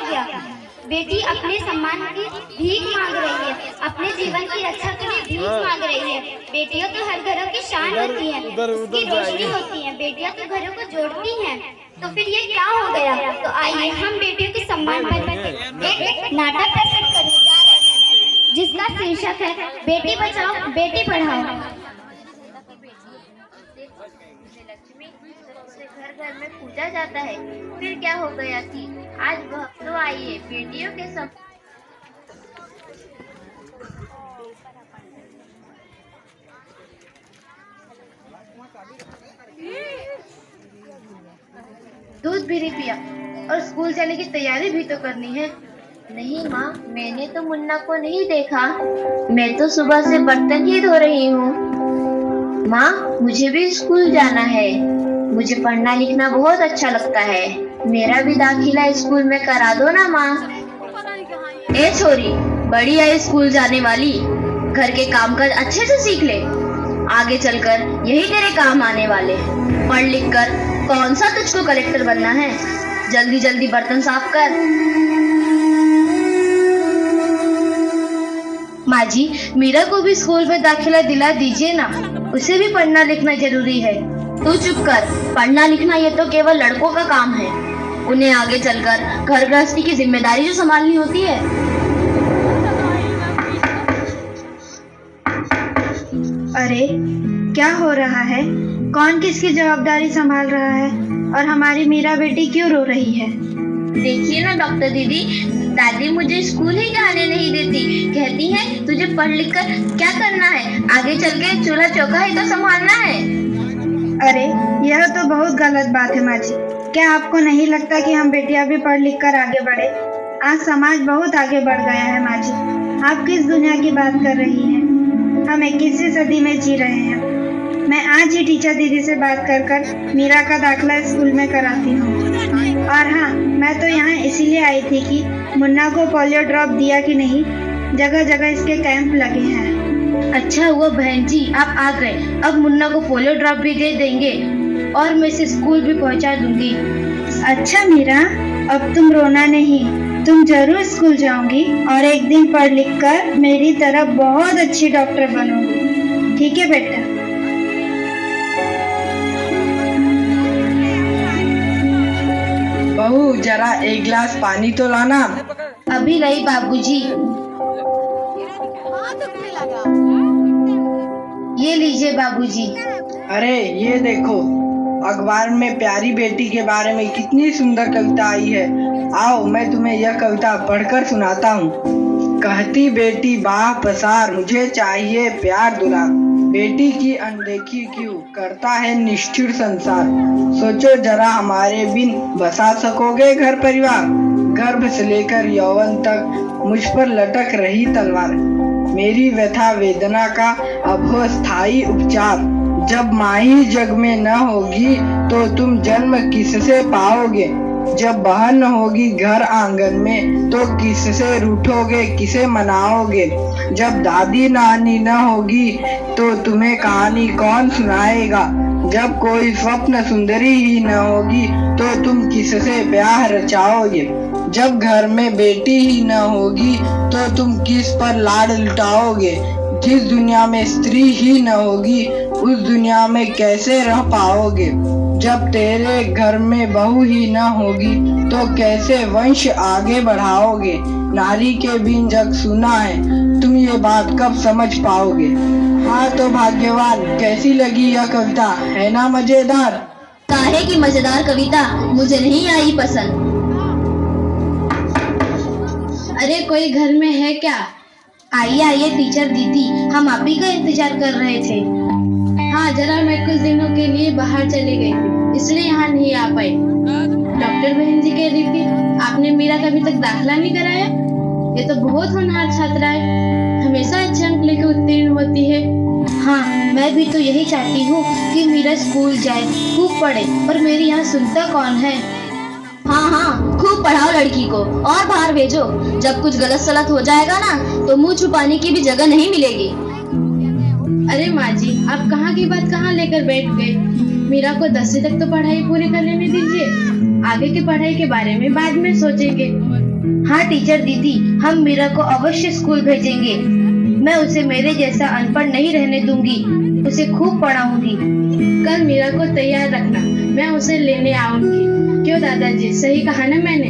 गया? बेटी अपने सम्मान की भीख मांग रही है, अपने जीवन की रक्षा के लिए भीख मांग रही है। बेटियां तो हर घरों की शान होती हैं, उसकी रोशनी होती हैं। बेटियां तो घरों को जोड़ती हैं। तो फिर ये क्या हो गया? तो आइए हम बेटियों के सम्मान पर एक नाटक प्रस्तुत करने जा रहे हैं, जिसका शीर्षक है बेटी बचाओ बेटी पढ़ाओ। लक्ष्मी से घर घर में पूजा जाता है। फिर क्या हो गया कि आज वह तो आइए बेटियों के सब दूध भी नहीं पिया और स्कूल जाने की तैयारी भी तो करनी है। नहीं माँ, मैंने तो मुन्ना को नहीं देखा। मैं तो सुबह से बर्तन ही धो रही हूँ। माँ, मुझे भी स्कूल जाना है। मुझे पढ़ना लिखना बहुत अच्छा लगता है। मेरा भी दाखिला स्कूल में करा दो ना माँ। ए छोरी, बड़ी है स्कूल जाने वाली, घर के काम काज अच्छे से सीख ले। आगे चलकर यही तेरे काम आने वाले। पढ़ लिख कर कौन सा तुझको कलेक्टर बनना है? जल्दी जल्दी बर्तन साफ कर। माँ जी, मीरा को भी स्कूल में दाखिला दिला दीजिए ना। उसे भी पढ़ना लिखना जरूरी है। तू चुप कर। पढ़ना लिखना ये तो केवल लड़कों का काम है। उन्हें आगे चलकर घर गृहस्थी की जिम्मेदारी जो संभालनी होती है। अरे क्या हो रहा है? कौन किसकी जवाबदारी संभाल रहा है? और हमारी मीरा बेटी क्यों रो रही है? देखिए ना डॉक्टर दीदी, दादी मुझे स्कूल ही जाने नहीं देती। कहती है तुझे पढ़ लिख कर क्या करना है, आगे चल के चूल्हा चौका ही तो संभालना है। अरे यह तो बहुत गलत बात है माँ जी। क्या आपको नहीं लगता कि हम बेटियां भी पढ़ लिख कर आगे बढ़े? आज समाज बहुत आगे बढ़ गया है माँ जी। आप किस दुनिया की बात कर रही हैं? हम 21वीं सदी में जी रहे हैं। मैं आज ही टीचर दीदी से बात कर मीरा का दाखिला स्कूल में कराती हूँ। और हाँ, मैं तो यहाँ इसीलिए आई थी कि मुन्ना को पोलियो ड्रॉप दिया कि नहीं। जगह जगह इसके कैंप लगे हैं। अच्छा हुआ बहन जी आप आ गए। अब मुन्ना को पोलियो ड्रॉप भी दे देंगे और मैं इसे स्कूल भी पहुंचा दूंगी। अच्छा मीरा, अब तुम रोना नहीं। तुम जरूर स्कूल जाओगी और एक दिन पढ़ लिख कर मेरी तरह बहुत अच्छी डॉक्टर बनोगी। ठीक है बेटा? बहू, जरा एक गिलास पानी तो लाना। अभी लाई बाबूजी। ये लीजिए बाबूजी। अरे ये देखो, अखबार में प्यारी बेटी के बारे में कितनी सुंदर कविता आई है। आओ मैं तुम्हें यह कविता पढ़कर सुनाता हूँ। कहती बेटी बाह पसार, मुझे चाहिए प्यार दुलार। बेटी की अनदेखी क्यों करता है निष्ठुर संसार। सोचो जरा हमारे बिन बसा सकोगे घर परिवार। गर्भ से लेकर यौवन तक मुझ पर लटक रही तलवार। मेरी व्यथा वेदना का अब हो स्थायी उपचार। जब माँ ही जग में न होगी तो तुम जन्म किससे पाओगे। जब बहन न होगी घर आंगन में तो किससे रूठोगे, किसे मनाओगे। जब दादी नानी न होगी तो तुम्हें कहानी कौन सुनाएगा। जब कोई स्वप्न सुंदरी ही न होगी तो तुम किससे ब्याह रचाओगे। जब घर में बेटी ही न होगी तो तुम किस पर लाड लुटाओगे। जिस दुनिया में स्त्री ही न होगी उस दुनिया में कैसे रह पाओगे। जब तेरे घर में बहू ही न होगी तो कैसे वंश आगे बढ़ाओगे। नारी के बिन जग सुना है, तुम ये बात कब समझ पाओगे। हाँ तो भाग्यवान, कैसी लगी यह कविता, है ना मजेदार? काहे की मजेदार कविता, मुझे नहीं आई पसंद। अरे कोई घर में है क्या? आइए आइए टीचर दीदी, हम आप ही का इंतजार कर रहे थे। हाँ जरा मैं कुछ दिनों के लिए बाहर चली गई थी, इसलिए यहाँ नहीं आ पाई। डॉक्टर बहन जी कह रही थी आपने मीरा का अभी तक दाखिला नहीं कराया। ये तो बहुत होनहार छात्रा है, हमेशा अच्छे अंक लेकर उत्तीर्ण होती है। हाँ मैं भी तो यही चाहती हूँ कि मीरा स्कूल जाए, खूब पढ़े, पर मेरी यहाँ सुनता कौन है। हाँ हाँ खूब पढ़ाओ लड़की को और बाहर भेजो। जब कुछ गलत सलत हो जाएगा ना तो मुंह छुपाने की भी जगह नहीं मिलेगी। अरे माँ जी, आप कहाँ की बात कहाँ लेकर बैठ गए। मीरा को 10वीं तक तो पढ़ाई पूरी कर लेने दीजिए, आगे की पढ़ाई के बारे में बाद में सोचेंगे। हाँ टीचर दीदी, हम मीरा को अवश्य स्कूल भेजेंगे। मैं उसे मेरे जैसा अनपढ़ नहीं रहने दूंगी, उसे खूब पढ़ाऊंगी। कल मीरा को तैयार रखना, मैं उसे लेने आऊंगी। क्यों दादाजी, सही कहा ना मैंने?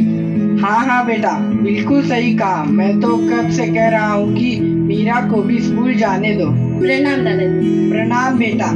हाँ हाँ बेटा, बिल्कुल सही कहा। मैं तो कब से कह रहा हूँ कि मीरा को भी स्कूल जाने दो। प्रणाम दादाजी। प्रणाम बेटा।